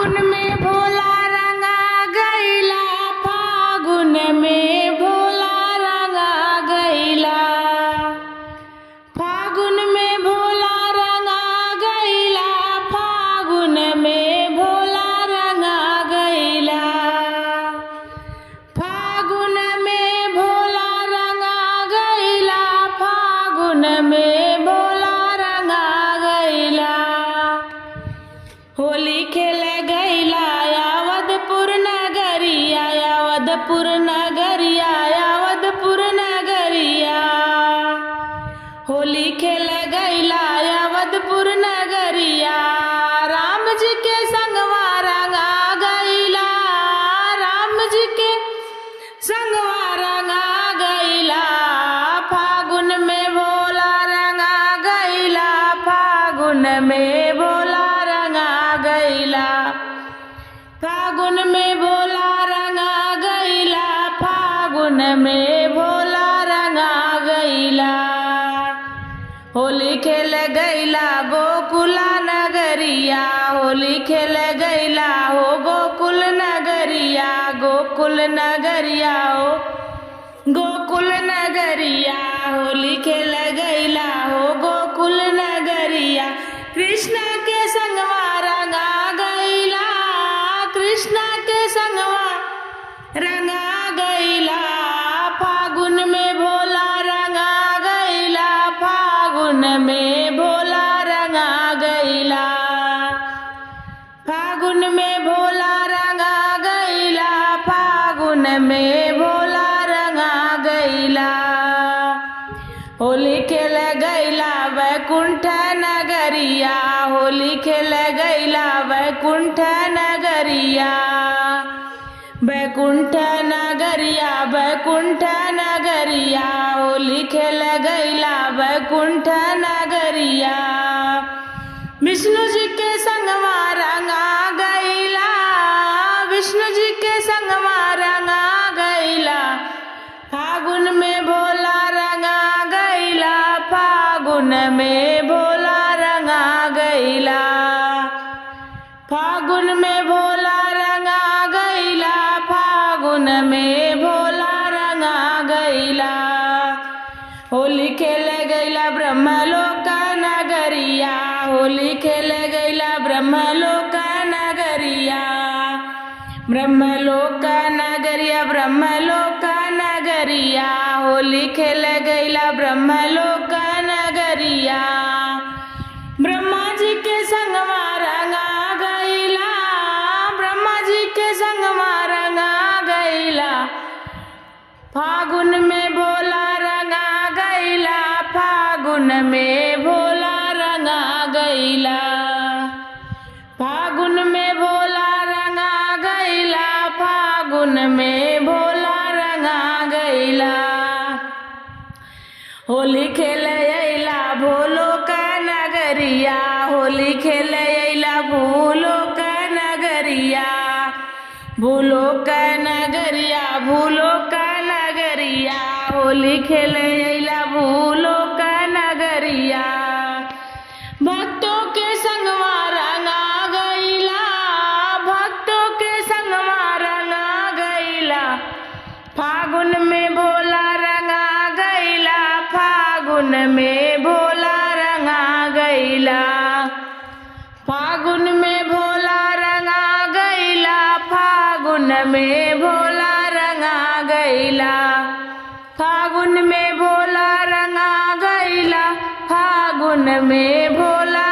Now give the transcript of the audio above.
फागुन में भोला रंगा गईला, फागुन में भोला रंगा गईला, फागुन में भोला रंगा गईला, फागुन में भोला रंगा गईला, फागुन में भोला रंगा गईला, फागुन में भोला रंगा गईला। होली खेल गईला यावदपुर नगरिया, यावदपुर नगरिया, यावदपुर नगरिया। होली खेल गईला यावदपुर नगरिया, राम जी के संगवा रंगा गईला, राम जी के संगवा रंगा गईला। फागुन में भोला रंगा गईला, फागुन में भोला रंगा गईला, फागुन में भोला रंगा गईला, फागुन में भोला रंगा गईला। होली खेल गईला गोकुला नगरिया, होली खेल गईला हो गोकुल नगरिया, गोकुल नगरिया हो गोकुल नगरिया। होली खेल गईला हो गोकुल नगरिया, कृष्ण के संगवा रंगा गईला, कृष्ण के संगवा रंगा गईला। फागुन में भोला रंगा गईला, फागुन में भोला रंगा गईला, फागुन में भोला रंगा गईला, फागुन में भोला रंगा गईला। होली खेल गईला वैकुंठ नगरिया, होली खेल गईला वैकुंठ नगरिया, वैकुंठ नगरिया, वैकुंठ नगरिया। होली खेल गईला वैकुंठ नगरिया, विष्णु जी के संगवा रंगा गईला, विष्णु जी के संगवा रंगा गईला। फागुन में भोला रंगा गईला, फागुन में भोला रंगा गईला, फागुन में भोला रंगा गईला, फागुन में भोला रंगा गईला। होली खेल गईला ब्रह्मलोक नगरिया, होली खेल गईला ब्रह्मलोक नगरिया, ब्रह्मलोक नगरिया, ब्रह्मलोक नगरिया। होली खेल गईला ब्रह्मलोक नगरिया, ब्रह्मा जी के संगवा रंगा गईला, ब्रह्मा जी के संगवा रंगा गईला। फागुन में भोला रंगा गईला, फागुन में भोला रंगा गईला, फागुन में भोला रंगा गईला, फागुन में भोला रंगा गईला। होली खेल अइला भोलो का नगरिया, होली खेल अइला भूलो का नगरिया, भूलो का नगरिया, भूलो का नगरिया। होली खेल अइला भूलो का नगरिया, भक्तों के संगवा रंगा गईला, भक्तों के संगवा रंगा गईला। फागुन में भोला रंगा गईला, फागुन में भोला रंगा गईला, फागुन में भोला रंगा गईला, फागुन में भोला रंगा गईला, फागुन में भोला रंगा गईला, फागुन में भोला